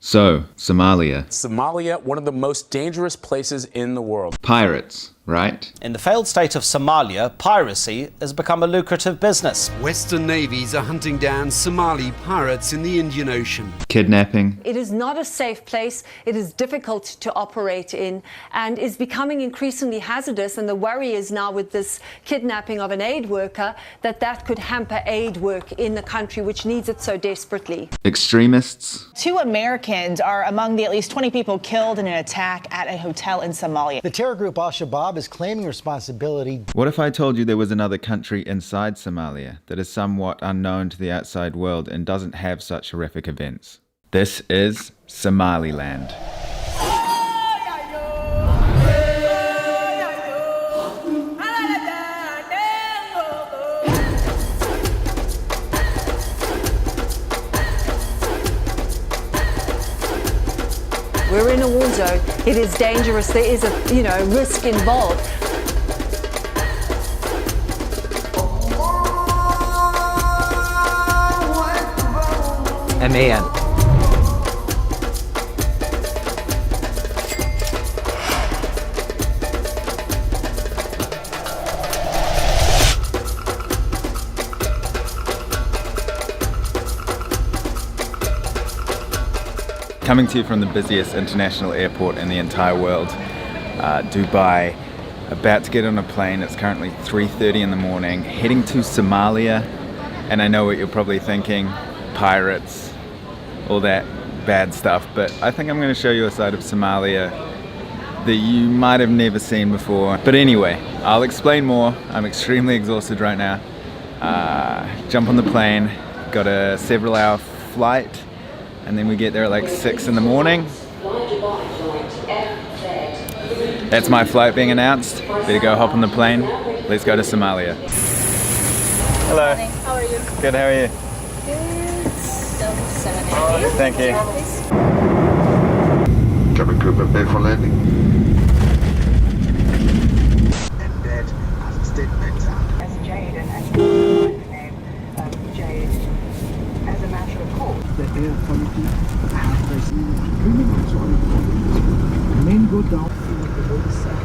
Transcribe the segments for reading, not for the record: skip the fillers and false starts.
So, Somalia. Somalia, one of the most dangerous places in the world. Pirates, right? In the failed state of Somalia, piracy has become a lucrative business. Western navies are hunting down Somali pirates in the Indian Ocean. Kidnapping. It is not a safe place. It is difficult to operate in and is becoming increasingly hazardous. And the worry is now with this kidnapping of an aid worker that could hamper aid work in the country which needs it so desperately. Extremists. 2 Americans are among the at least 20 people killed in an attack at a hotel in Somalia. The terror group Al-Shabaab is claiming responsibility. What if I told you there was another country inside Somalia that is somewhat unknown to the outside world and doesn't have such horrific events? This is Somaliland. We're in a war zone. It is dangerous. There is a risk involved. MAN. Coming to you from the busiest international airport in the entire world, Dubai. About to get on a plane. It's currently 3:30 in the morning, heading to Somalia. And I know what you're probably thinking, pirates, all that bad stuff, but I think I'm going to show you a side of Somalia that you might have never seen before. But anyway, I'll explain more. I'm extremely exhausted right now. Jump on the plane, got a several hour flight, and then we get there at like 6 in the morning. That's my flight being announced. Better go hop on the plane. Let's go to Somalia. Hello. Morning. How are you? Good, how are you? Good. 780. Thank you. Cabin crew prepare for landing. And that as a statement. As Jade and actually the name Jade as a matter of course. The air quality have received criminals on the main go down in the road side.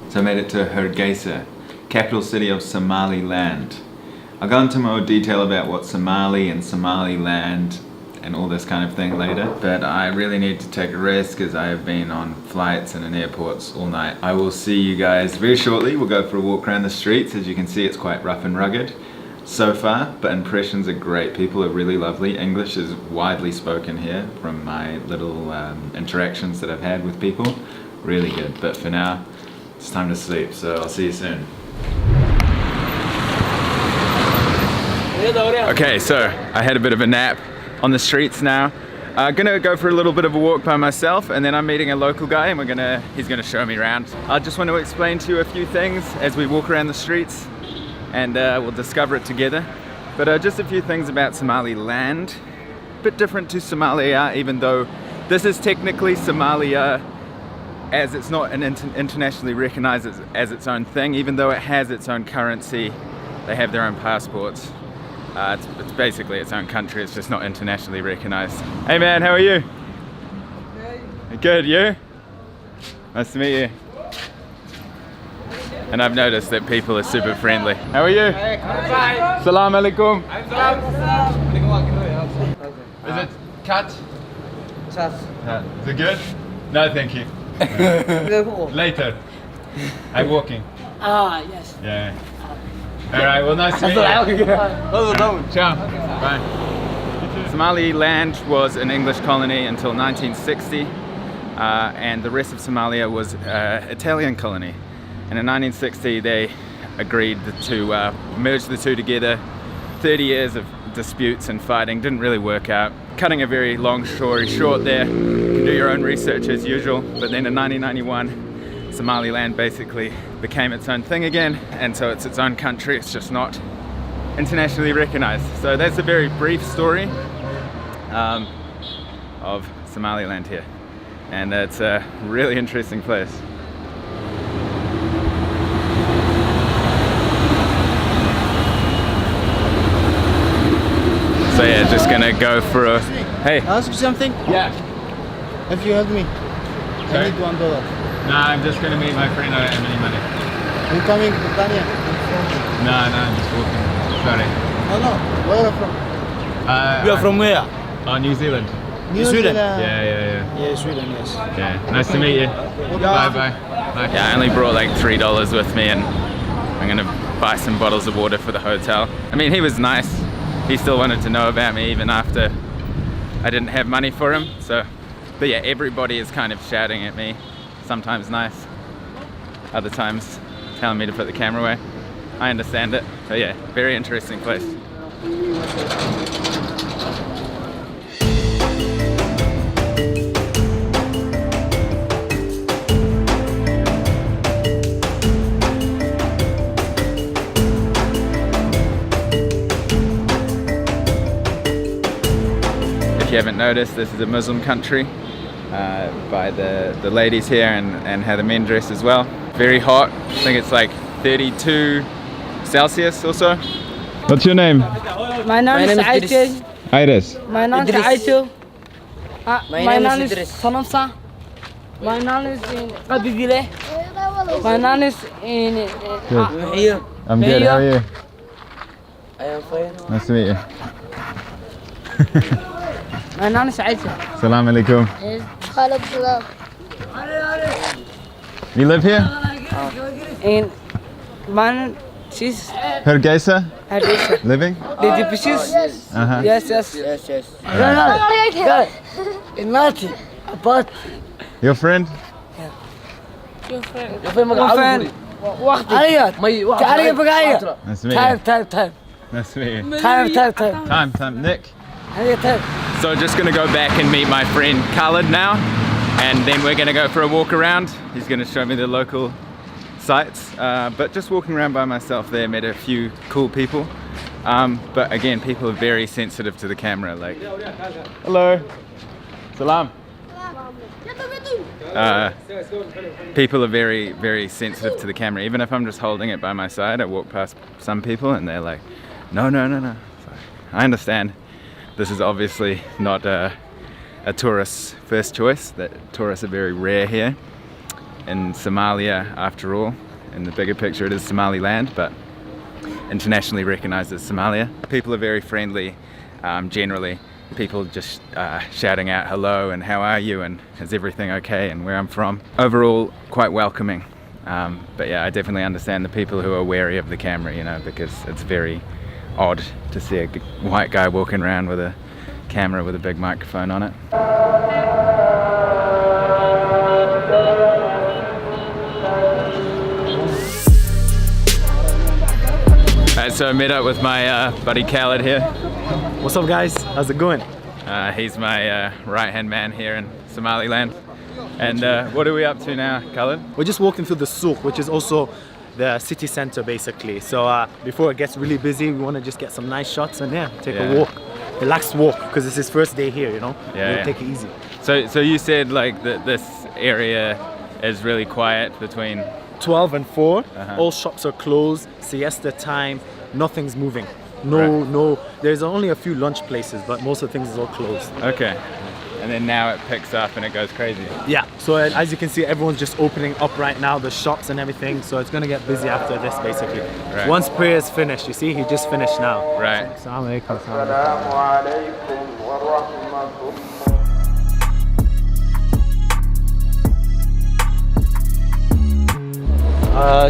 So I made it to Hargeisa, capital city of Somaliland. I'll go into more detail about what Somali and Somaliland and all this kind of thing later, but I really need to take a rest because I have been on flights and in airports all night. I will see you guys very shortly. We'll go for a walk around the streets. As you can see, it's quite rough and rugged so far, but impressions are great. People are really lovely. English is widely spoken here from my little interactions that I've had with people. Really good, but for now, it's time to sleep, so I'll see you soon. Okay, so I had a bit of a nap on the streets now. Gonna go for a little bit of a walk by myself, and then I'm meeting a local guy and he's gonna show me around. I just want to explain to you a few things as we walk around the streets, and we'll discover it together. But just a few things about Somaliland. A bit different to Somalia, even though this is technically Somalia, as it's not internationally recognized as its own thing, even though it has its own currency. They have their own passports. It's basically its own country, it's just not internationally recognized. Hey man, how are you? Hey. Good, you? Nice to meet you. And I've noticed that people are super friendly. How are you? Hey, Salam alaikum. Is it cut? Is it good? No, thank you. Later. I'm walking. Ah, yes. Yeah. Alright, well, nice to meet you. Ciao. Bye. Somaliland was an English colony until 1960, and the rest of Somalia was an Italian colony. And in 1960, they agreed to merge the two together. 30 years of disputes and fighting didn't really work out. Cutting a very long story short there, you can do your own research as usual, but then in 1991, Somaliland basically became its own thing again, and so it's its own country, it's just not internationally recognized. So that's a very brief story of Somaliland here, and it's a really interesting place. So yeah, just gonna go for a. Hey. Ask you something? Yeah. If you help me, Sorry? I need $1. Nah, I'm just gonna meet my friend. I don't have any money. I'm coming to Tanya. No, I'm just walking. Sorry. No. Where are you from? You are from where? Oh, New Zealand. New Zealand. Yeah. Yeah, Sweden, yes. Yeah. Nice to meet you. Bye. Yeah, I only brought like $3 with me, and I'm gonna buy some bottles of water for the hotel. I mean, he was nice. He still wanted to know about me even after I didn't have money for him. So, but yeah, everybody is kind of shouting at me. Sometimes nice, other times telling me to put the camera away. I understand it. So yeah, very interesting place. If you haven't noticed, this is a Muslim country by the ladies here and how the men dress as well. Very hot. I think it's like 32 Celsius or so. What's your name? My name is Aitel. Iris. My name is Aitel. My name is Sanamsa. My name is Abibile. My name is Good. I'm good. How are you? I am fine. Nice to meet you. My name is Aitel. Salam alaikum. You live here? And man, she's Hargeisa? Living? the pieces. Uh-huh. Yes. Nothing about Your friend? your friend. Nice Nice to meet you. Time. Nice to meet you. Time. Nick. So just gonna go back and meet my friend Khalid now, and then we're gonna go for a walk around. He's gonna show me the local sites, but just walking around by myself there, met a few cool people. But again, people are very sensitive to the camera, like, hello, salam. People are very, very sensitive to the camera. Even if I'm just holding it by my side, I walk past some people and they're like, no. So I understand. This is obviously not a tourist's first choice, that tourists are very rare here in Somalia after all. In the bigger picture it is Somaliland, but internationally recognized as Somalia. People are very friendly generally. People just shouting out hello and how are you and is everything okay and where I'm from. Overall quite welcoming, but yeah, I definitely understand the people who are wary of the camera, you know, because it's very odd to see a white guy walking around with a camera with a big microphone on it. So I met up with my buddy Khalid here. What's up guys? How's it going? He's my right-hand man here in Somaliland. And what are we up to now, Khalid? We're just walking through the souk, which is also the city center basically. So before it gets really busy, we want to just get some nice shots and take a walk. Relaxed walk, because it's his first day here, you know? We'll take it easy. So you said like that this area is really quiet between 12 and 4, all shops are closed, siesta time, nothing's moving. No, there's only a few lunch places, but most of the things is all closed. Okay. And then now it picks up and it goes crazy. Yeah, so as you can see, everyone's just opening up right now, the shops and everything, so it's gonna get busy after this basically. Right. Once prayer is finished, you see, he just finished now. Right. Assalamu alaikum.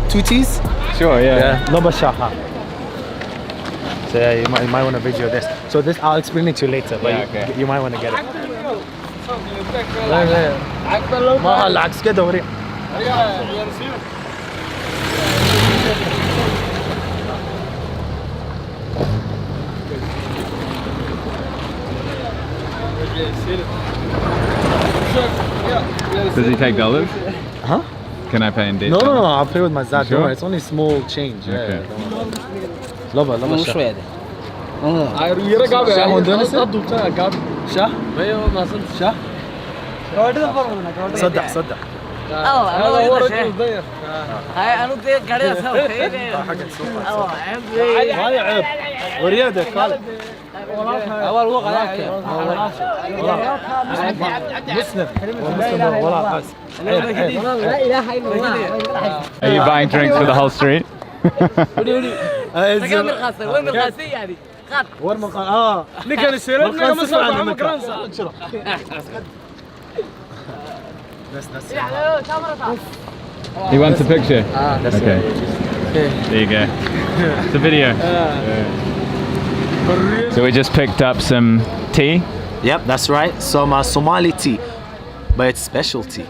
Two teas? Sure, yeah. Loba shaha. So yeah, you might want to video this. So this, I'll explain it to you later, but you might want to get it. Does he take dollars? Huh? Can I pay in debt? No, I'll pay with my Zad. Sure? Don't worry, it's only small change. Okay. Loba shah. صدق وريادة خالد Are you buying drinks for the whole street? He wants a picture. Okay. There you go. It's a video. So we just picked up some tea. Yep, that's right. Some Somali tea, but it's specialty.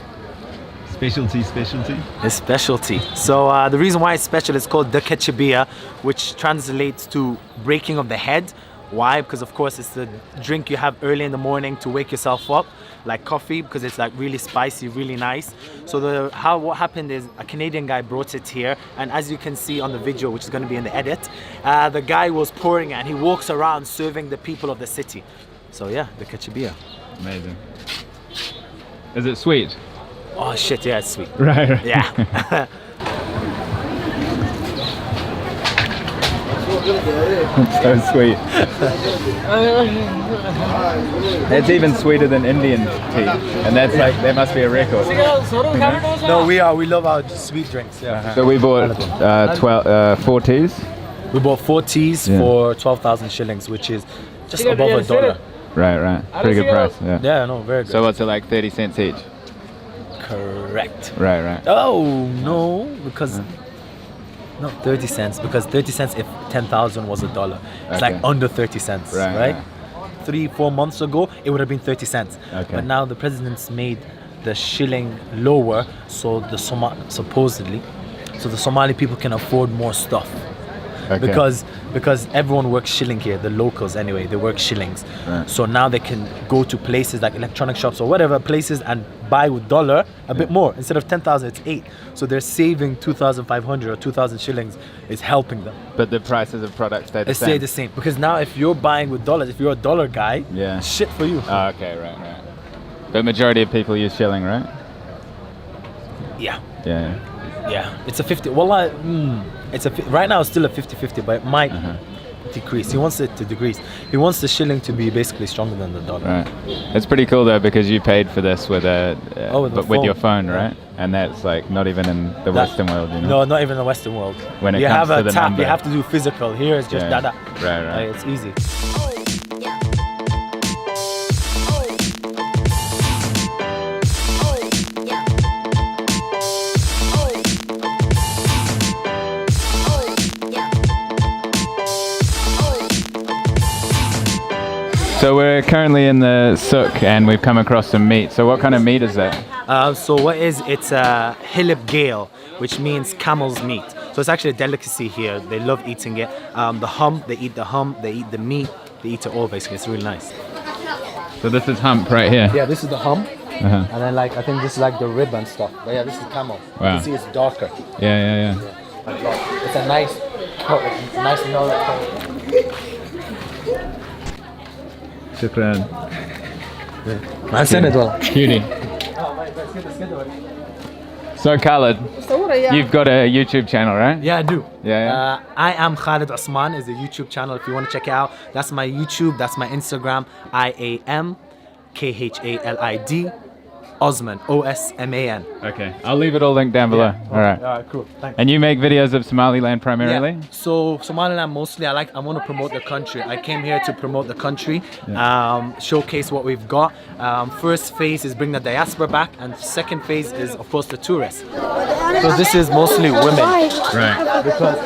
Specialty. It's specialty. So the reason why it's special is called the kechabia, which translates to breaking of the head. Why? Because of course it's the drink you have early in the morning to wake yourself up, like coffee, because it's like really spicy, really nice. So what happened is a Canadian guy brought it here, and as you can see on the video, which is going to be in the edit, the guy was pouring it and he walks around serving the people of the city. So yeah, the kechabia. Amazing. Is it sweet? Oh shit, yeah, it's sweet. Right. Yeah. So sweet. It's even sweeter than Indian tea, and that's like, there must be a record. No, we love our sweet drinks. Yeah. So we bought 4 teas. We bought 4 teas for 12,000 shillings, which is just above $1. Right. Pretty good price. Yeah. Yeah, no, very good. So what's it, like 30 cents each? Correct. Right. Oh no, because not 30 cents, because 30 cents if 10,000 was $1. It's like under 30 cents, right? 3-4 months ago, it would have been 30 cents. Okay. But now the president's made the shilling lower, so the supposedly, so the Somali people can afford more stuff. Okay. Because everyone works shilling here, the locals anyway, they work shillings. Right. So now they can go to places like electronic shops or whatever places and buy with $1 a bit more. Instead of 10,000, it's 8. So they're saving 2,500 or 2,000 shillings. Is helping them. But the prices of products stay the same? They stay the same. Because now if you're buying with dollars, if you're a dollar guy, shit for you. Oh, okay, right. But majority of people use shilling, right? Yeah. Yeah. It's a 50. Well, right now it's still a 50-50, but it might decrease. He wants it to decrease. He wants the shilling to be basically stronger than the dollar. Right. It's pretty cool though, because you paid for this with with your phone, right? And that's like not even in the Western world, you know? No, not even in the Western world. When it you comes have to a the tap, number. you have to do physical. Here it's just dada. Right. It's easy. So we're currently in the souk and we've come across some meat. So what kind of meat is that? So it's a hilib gale, which means camel's meat. So it's actually a delicacy here. They love eating it. The hump, they eat the hump, they eat the meat, they eat it all basically. It's really nice. So this is hump right here? Yeah, this is the hump. And then I think this is like the rib and stuff. But yeah, this is camel. Wow. You can see it's darker. Yeah. It's a nice milk. Shukran. Cutie. So Khalid, you've got a YouTube channel, right? Yeah, I do. Yeah. I am Khalid Osman is the YouTube channel. If you want to check it out, that's my YouTube, that's my Instagram. I am KHALID Osman, OSMAN. Okay, I'll leave it all linked down below. Yeah. All right. All right, cool. Thanks. And you make videos of Somaliland primarily? Yeah. So Somaliland mostly. I want to promote the country. I came here to promote the country, showcase what we've got. First phase is bring the diaspora back, and second phase is of course the tourists. So this is mostly women, right? Because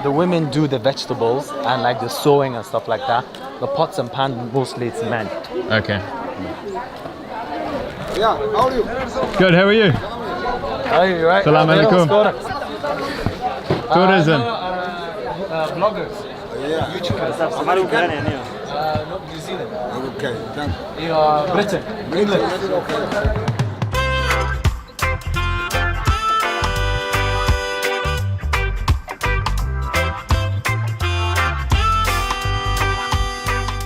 the women do the vegetables and like the sewing and stuff like that. The pots and pans mostly it's men. Okay. Yeah, how are you? Good, how are you? Are you right? Salam alaikum. Tourism. Bloggers. Yeah. YouTubers. No, New Zealand. Okay, thank you. Britain. England.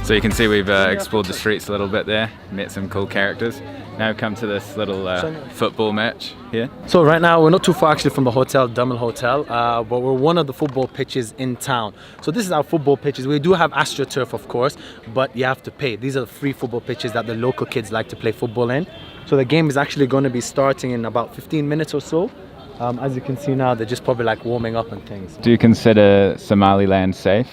So you can see we've explored the streets a little bit there, met some cool characters. Now we've come to this little football match here. So right now we're not too far actually from the hotel, Dummel Hotel, but we're one of the football pitches in town. So this is our football pitches. We do have AstroTurf, of course, but you have to pay. These are the free football pitches that the local kids like to play football in. So the game is actually going to be starting in about 15 minutes or so. As you can see now, they're just probably like warming up and things. Do you consider Somaliland safe?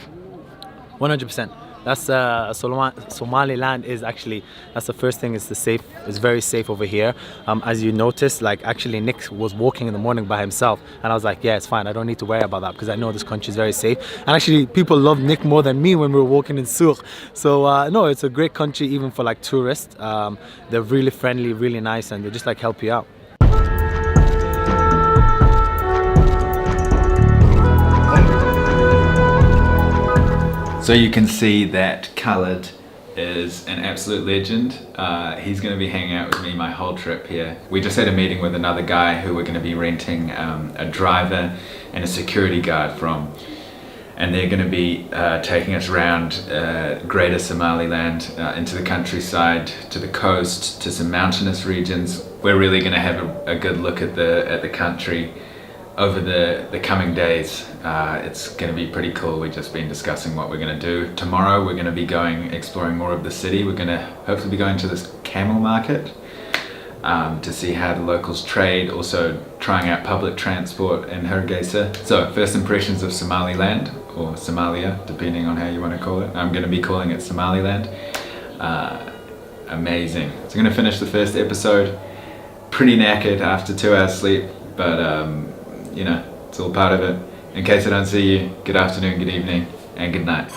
100%. That's Somaliland is actually, that's the first thing, it's very safe over here. As you noticed, like actually Nick was walking in the morning by himself and I was like, yeah, it's fine, I don't need to worry about that because I know this country is very safe. And actually people love Nick more than me when we were walking in Souk. So no, it's a great country even for like tourists. They're really friendly, really nice, and they just like help you out. So you can see that Khalid is an absolute legend. He's going to be hanging out with me my whole trip here. We just had a meeting with another guy who we're going to be renting a driver and a security guard from. And they're going to be taking us around greater Somaliland, into the countryside, to the coast, to some mountainous regions. We're really going to have a good look at the country over the coming days. It's going to be pretty cool. We've just been discussing what we're going to do. Tomorrow we're going to be exploring more of the city. We're going to hopefully be going to this camel market to see how the locals trade, also trying out public transport in Hargeisa. So first impressions of Somaliland, or Somalia, depending on how you want to call it. I'm going to be calling it Somaliland. Amazing. So I'm going to finish the first episode. Pretty knackered after 2 hours sleep, but you know, it's all part of it. In case I don't see you, good afternoon, good evening, and good night.